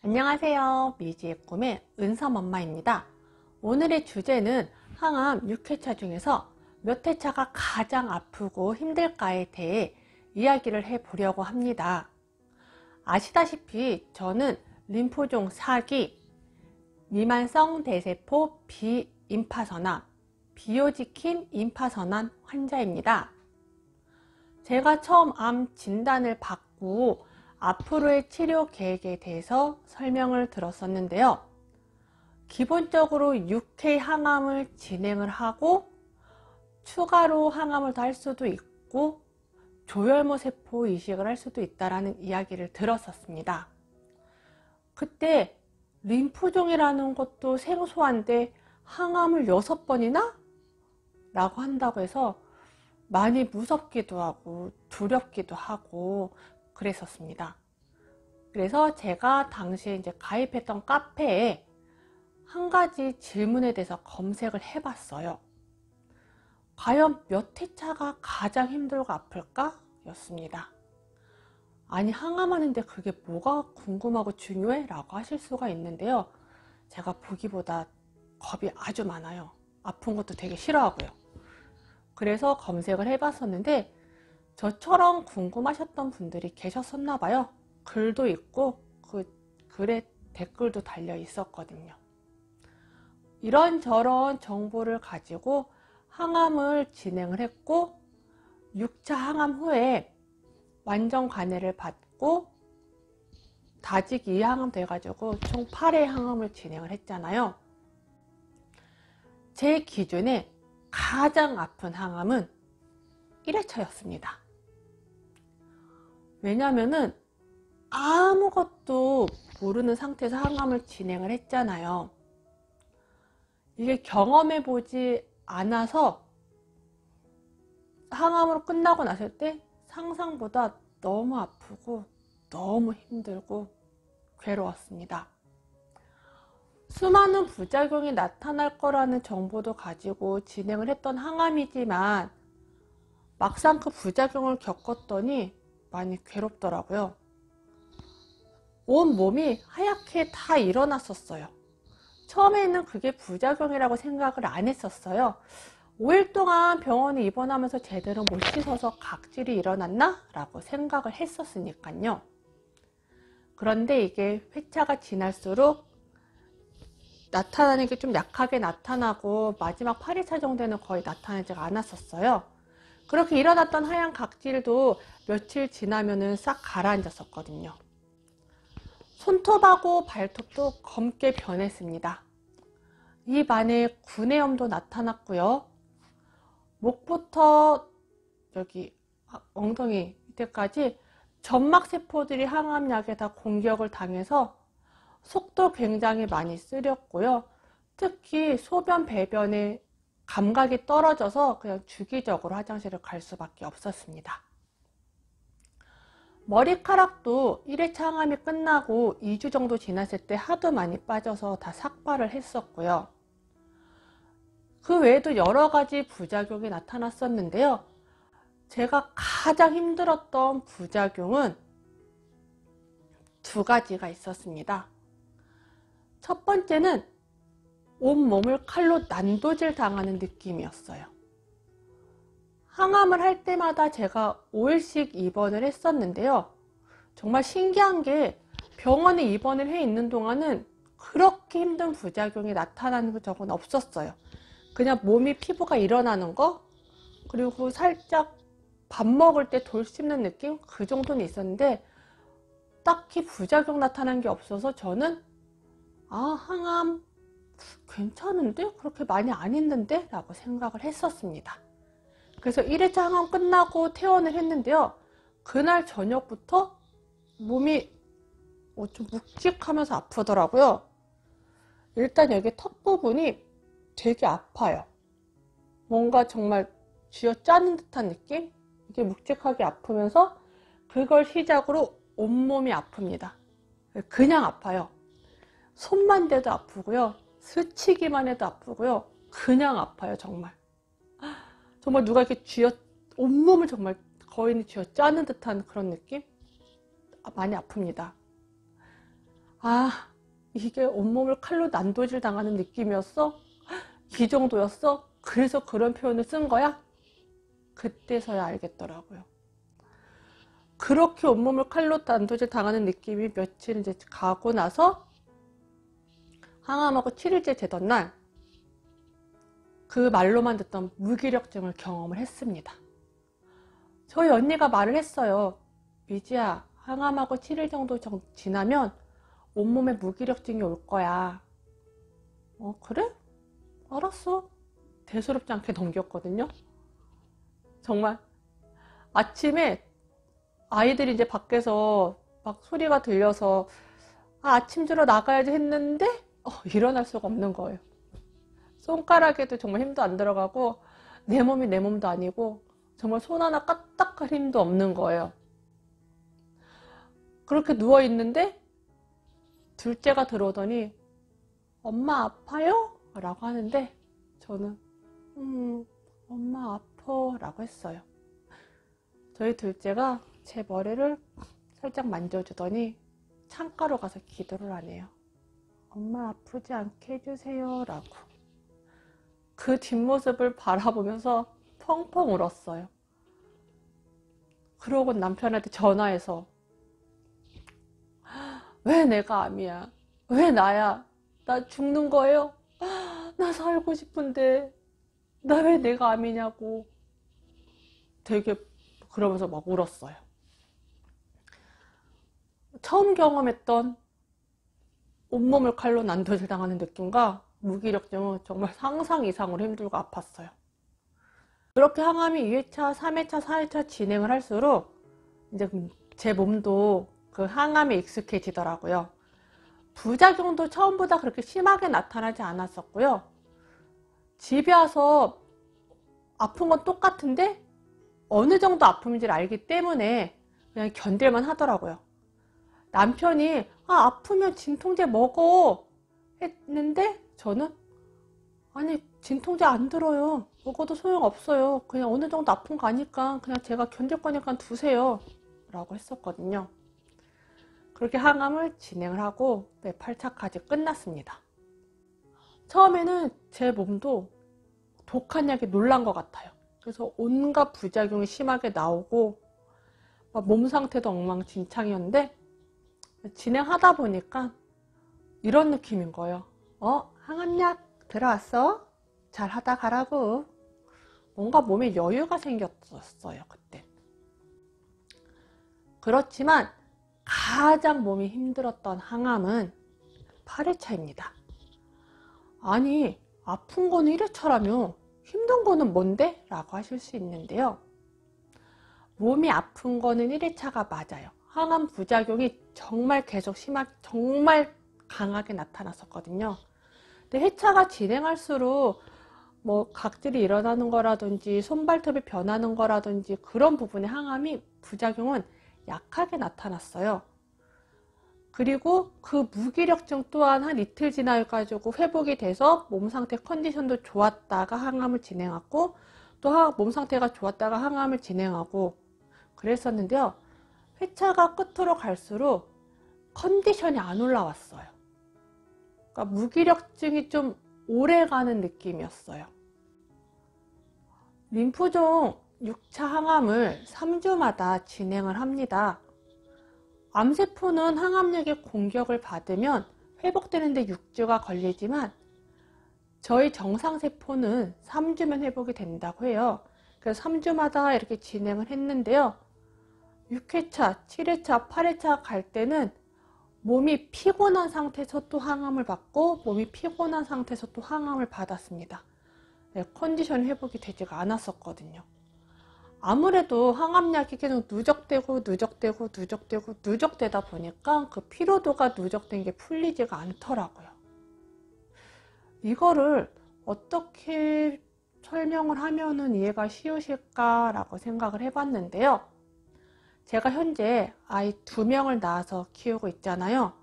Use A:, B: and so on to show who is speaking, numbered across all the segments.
A: 안녕하세요. 미지의 꿈의 은섬엄마입니다. 오늘의 주제는 항암 6회차 중에서 몇 회차가 가장 아프고 힘들까에 대해 이야기를 해보려고 합니다. 아시다시피 저는 림프종 4기, 미만성 대세포 비임파선암, 비호지킨 임파선암 환자입니다. 제가 처음 암 진단을 받고 앞으로의 치료 계획에 대해서 설명을 들었었는데요. 기본적으로 6회 항암을 진행을 하고 추가로 항암을 더 할 수도 있고 조혈모 세포 이식을 할 수도 있다라는 이야기를 들었었습니다. 그때 림프종이라는 것도 생소한데 항암을 6번이나? 라고 한다고 해서 많이 무섭기도 하고 두렵기도 하고 그랬었습니다. 그래서 제가 당시에 이제 가입했던 카페에 한 가지 질문에 대해서 검색을 해봤어요. 과연 몇 회차가 가장 힘들고 아플까? 였습니다. 아니, 항암하는데 그게 뭐가 궁금하고 중요해? 라고 하실 수가 있는데요. 제가 보기보다 겁이 아주 많아요. 아픈 것도 되게 싫어하고요. 그래서 검색을 해봤었는데 저처럼 궁금하셨던 분들이 계셨었나 봐요. 글도 있고 그 글에 댓글도 달려 있었거든요. 이런저런 정보를 가지고 항암을 진행을 했고 6차 항암 후에 완전 관해를 받고 다직 2항암 돼가지고 총 8회 항암을 진행을 했잖아요. 제 기준에 가장 아픈 항암은 1회차였습니다. 왜냐면은 아무것도 모르는 상태에서 항암을 진행을 했잖아요. 이게 경험해 보지 않아서 항암으로 끝나고 났을 때 상상보다 너무 아프고 너무 힘들고 괴로웠습니다. 수많은 부작용이 나타날 거라는 정보도 가지고 진행을 했던 항암이지만 막상 그 부작용을 겪었더니 많이 괴롭더라고요. 온 몸이 하얗게 다 일어났었어요. 처음에는 그게 부작용이라고 생각을 안 했었어요. 5일 동안 병원에 입원하면서 제대로 못 씻어서 각질이 일어났나? 라고 생각을 했었으니까요. 그런데 이게 회차가 지날수록 나타나는 게 좀 약하게 나타나고 마지막 8회차 정도는 거의 나타나지가 않았었어요. 그렇게 일어났던 하얀 각질도 며칠 지나면은 싹 가라앉았었거든요. 손톱하고 발톱도 검게 변했습니다. 입 안에 구내염도 나타났고요. 목부터 여기 엉덩이 밑에까지 점막세포들이 항암약에 다 공격을 당해서 속도 굉장히 많이 쓰렸고요. 특히 소변, 배변에 감각이 떨어져서 그냥 주기적으로 화장실을 갈 수밖에 없었습니다. 머리카락도 1회차 항암이 끝나고 2주 정도 지났을 때 하도 많이 빠져서 다 삭발을 했었고요. 그 외에도 여러 가지 부작용이 나타났었는데요. 제가 가장 힘들었던 부작용은 2가지가 있었습니다. 첫 번째는 온몸을 칼로 난도질 당하는 느낌이었어요. 항암을 할 때마다 제가 5일씩 입원을 했었는데요. 정말 신기한 게 병원에 입원을 해 있는 동안은 그렇게 힘든 부작용이 나타나는 적은 없었어요. 그냥 몸이 피부가 일어나는 거, 그리고 살짝 밥 먹을 때 돌 씹는 느낌? 그 정도는 있었는데 딱히 부작용 나타난 게 없어서 저는 항암 괜찮은데? 그렇게 많이 안 했는데? 라고 생각을 했었습니다. 그래서 1회차 항암 끝나고 퇴원을 했는데요. 그날 저녁부터 몸이 좀 묵직하면서 아프더라고요. 일단 여기 턱 부분이 되게 아파요. 뭔가 정말 쥐어짜는 듯한 느낌? 이게 묵직하게 아프면서 그걸 시작으로 온몸이 아픕니다. 그냥 아파요. 손만 대도 아프고요. 스치기만 해도 아프고요. 그냥 아파요, 정말. 정말 누가 이렇게 온몸을 정말 거인이 쥐어짜는 듯한 그런 느낌? 많이 아픕니다. 아, 이게 온몸을 칼로 난도질 당하는 느낌이었어? 이 정도였어? 그래서 그런 표현을 쓴 거야? 그때서야 알겠더라고요. 그렇게 온몸을 칼로 난도질 당하는 느낌이 며칠 이제 가고 나서 항암하고 7일째 되던 날 그 말로만 듣던 무기력증을 경험을 했습니다. 저희 언니가 말을 했어요. 미지야, 항암하고 7일 정도 지나면 온몸에 무기력증이 올 거야. 그래? 알았어. 대수롭지 않게 넘겼거든요. 정말 아침에 아이들이 이제 밖에서 막 소리가 들려서 아침 주러 나가야지 했는데 일어날 수가 없는 거예요. 손가락에도 정말 힘도 안 들어가고 내 몸이 내 몸도 아니고 정말 손 하나 까딱할 힘도 없는 거예요. 그렇게 누워있는데 둘째가 들어오더니 엄마 아파요? 라고 하는데 저는 엄마 아파 라고 했어요. 저희 둘째가 제 머리를 살짝 만져주더니 창가로 가서 기도를 하네요. 엄마 아프지 않게 해주세요 라고. 그 뒷모습을 바라보면서 펑펑 울었어요. 그러고 남편한테 전화해서 왜 내가 암이야? 왜 나야? 나 죽는 거예요? 나 살고 싶은데 나 왜 내가 암이냐고 되게 그러면서 막 울었어요. 처음 경험했던 온몸을 칼로 난도질 당하는 느낌과 무기력증은 정말 상상 이상으로 힘들고 아팠어요. 그렇게 항암이 2회차, 3회차, 4회차 진행을 할수록 이제 제 몸도 그 항암에 익숙해지더라고요. 부작용도 처음보다 그렇게 심하게 나타나지 않았었고요. 집에 와서 아픈 건 똑같은데 어느 정도 아픔인지를 알기 때문에 그냥 견딜만 하더라고요. 남편이 아프면 진통제 먹어 했는데 저는 아니 진통제 안 들어요. 먹어도 소용없어요. 그냥 어느 정도 아픈 거 아니까 그냥 제가 견딜 거니까 두세요 라고 했었거든요. 그렇게 항암을 진행을 하고 8차까지 끝났습니다. 처음에는 제 몸도 독한 약에 놀란 것 같아요. 그래서 온갖 부작용이 심하게 나오고 몸 상태도 엉망진창이었는데 진행하다 보니까 이런 느낌인 거예요. 항암약 들어왔어? 잘 하다 가라고. 뭔가 몸에 여유가 생겼었어요, 그때. 그렇지만 가장 몸이 힘들었던 항암은 8회차입니다. 아니, 아픈 거는 1회차라며 힘든 거는 뭔데? 라고 하실 수 있는데요. 몸이 아픈 거는 1회차가 맞아요. 항암 부작용이 정말 계속 심하게, 정말 강하게 나타났었거든요. 근데 회차가 진행할수록 각질이 일어나는 거라든지 손발톱이 변하는 거라든지 그런 부분의 항암이 부작용은 약하게 나타났어요. 그리고 그 무기력증 또한 한 이틀 지나가지고 회복이 돼서 몸 상태 컨디션도 좋았다가 항암을 진행하고 또 몸 상태가 좋았다가 항암을 진행하고 그랬었는데요. 회차가 끝으로 갈수록 컨디션이 안 올라왔어요. 그러니까 무기력증이 좀 오래가는 느낌이었어요. 림프종 6차 항암을 3주마다 진행을 합니다. 암세포는 항암약의 공격을 받으면 회복되는데 6주가 걸리지만 저희 정상세포는 3주면 회복이 된다고 해요. 그래서 3주마다 이렇게 진행을 했는데요. 6회차, 7회차, 8회차 갈 때는 몸이 피곤한 상태에서 또 항암을 받고 몸이 피곤한 상태에서 또 항암을 받았습니다. 컨디션 회복이 되지가 않았었거든요. 아무래도 항암약이 계속 누적되다 보니까 그 피로도가 누적된 게 풀리지가 않더라고요. 이거를 어떻게 설명을 하면은 이해가 쉬우실까라고 생각을 해봤는데요. 제가 현재 아이 2명을 낳아서 키우고 있잖아요.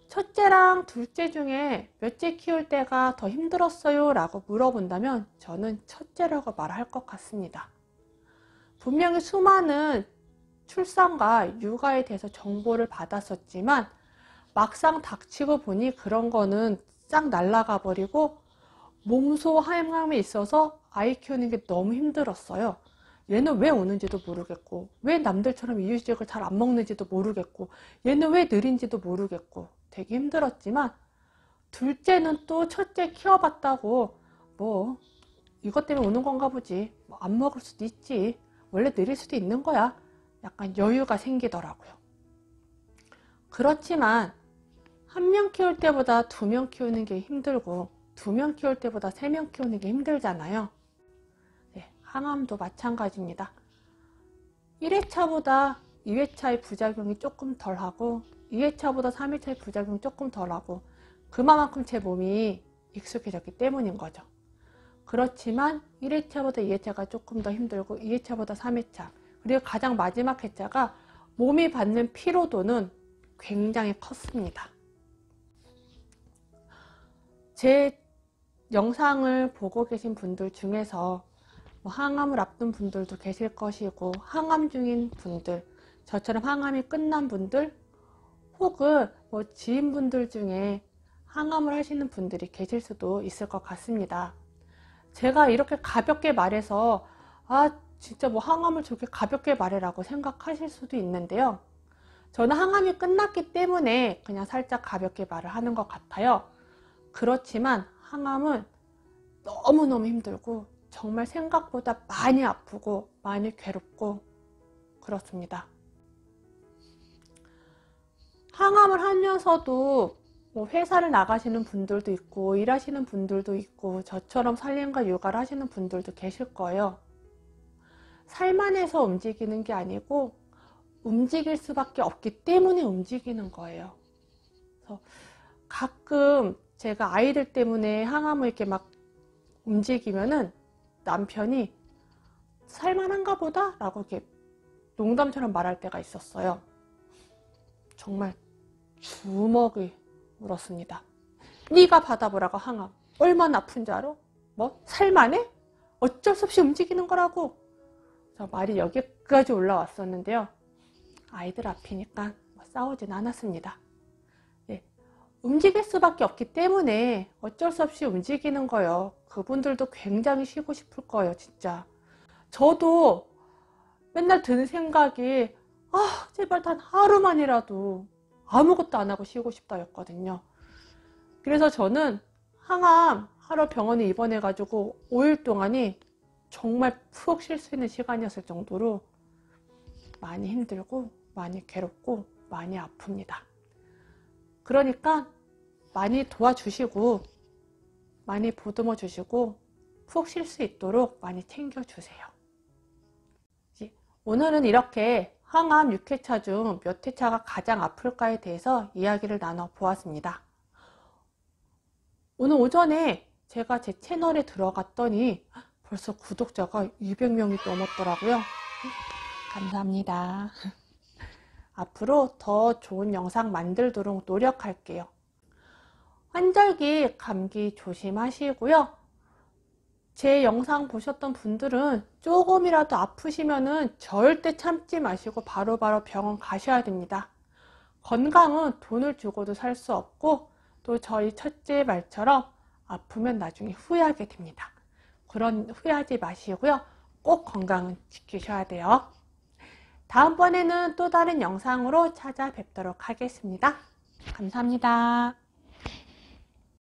A: 첫째랑 둘째 중에 몇째 키울 때가 더 힘들었어요? 라고 물어본다면 저는 첫째라고 말할 것 같습니다. 분명히 수많은 출산과 육아에 대해서 정보를 받았었지만 막상 닥치고 보니 그런 거는 싹 날아가 버리고 몸소 항암에 있어서 아이 키우는 게 너무 힘들었어요. 얘는 왜 우는지도 모르겠고, 왜 남들처럼 이유식을 잘 안 먹는지도 모르겠고, 얘는 왜 느린지도 모르겠고 되게 힘들었지만, 둘째는 또 첫째 키워봤다고 뭐 이것 때문에 우는 건가 보지, 뭐 안 먹을 수도 있지, 원래 느릴 수도 있는 거야, 약간 여유가 생기더라고요. 그렇지만 한 명 키울 때보다 2명 키우는 게 힘들고, 2명 키울 때보다 3명 키우는 게 힘들잖아요. 네, 항암도 마찬가지입니다. 1회차보다 2회차의 부작용이 조금 덜하고 2회차보다 3회차의 부작용이 조금 덜하고, 그만큼 제 몸이 익숙해졌기 때문인 거죠. 그렇지만 1회차보다 2회차가 조금 더 힘들고 2회차보다 3회차, 그리고 가장 마지막 회차가 몸이 받는 피로도는 굉장히 컸습니다. 제 영상을 보고 계신 분들 중에서 뭐 항암을 앞둔 분들도 계실 것이고, 항암 중인 분들, 저처럼 항암이 끝난 분들, 혹은 뭐 지인분들 중에 항암을 하시는 분들이 계실 수도 있을 것 같습니다. 제가 이렇게 가볍게 말해서 진짜 뭐 항암을 저렇게 가볍게 말해라고 생각하실 수도 있는데요. 저는 항암이 끝났기 때문에 그냥 살짝 가볍게 말을 하는 것 같아요. 그렇지만 항암은 너무너무 힘들고 정말 생각보다 많이 아프고 많이 괴롭고 그렇습니다. 항암을 하면서도 뭐 회사를 나가시는 분들도 있고 일하시는 분들도 있고 저처럼 살림과 육아를 하시는 분들도 계실 거예요. 살만해서 움직이는 게 아니고 움직일 수밖에 없기 때문에 움직이는 거예요. 그래서 가끔 제가 아이들 때문에 항암을 이렇게 막 움직이면은 남편이 살만한가 보다 라고 이렇게 농담처럼 말할 때가 있었어요. 정말 주먹을 물었습니다. 네가 받아보라고, 항암 얼마나 아픈 줄 알아? 뭐 살만해? 어쩔 수 없이 움직이는 거라고. 말이 여기까지 올라왔었는데요. 아이들 앞이니까 싸우진 않았습니다. 네, 움직일 수밖에 없기 때문에 어쩔 수 없이 움직이는 거예요. 그분들도 굉장히 쉬고 싶을 거예요, 진짜. 저도 맨날 드는 생각이 제발 단 하루만이라도 아무것도 안 하고 쉬고 싶다 였거든요. 그래서 저는 항암 하러 병원에 입원해 가지고 5일 동안이 정말 푹 쉴 수 있는 시간이었을 정도로 많이 힘들고 많이 괴롭고 많이 아픕니다. 그러니까 많이 도와주시고 많이 보듬어 주시고 푹 쉴 수 있도록 많이 챙겨주세요. 오늘은 이렇게 항암 6회차 중 몇 회차가 가장 아플까에 대해서 이야기를 나눠 보았습니다. 오늘 오전에 제가 제 채널에 들어갔더니 벌써 구독자가 200명이 넘었더라고요. 감사합니다. 앞으로 더 좋은 영상 만들도록 노력할게요. 환절기 감기 조심하시고요. 제 영상 보셨던 분들은 조금이라도 아프시면은 절대 참지 마시고 바로바로 병원 가셔야 됩니다. 건강은 돈을 주고도 살 수 없고, 또 저희 첫째 말처럼 아프면 나중에 후회하게 됩니다. 그런 후회하지 마시고요. 꼭 건강은 지키셔야 돼요. 다음번에는 또 다른 영상으로 찾아뵙도록 하겠습니다. 감사합니다.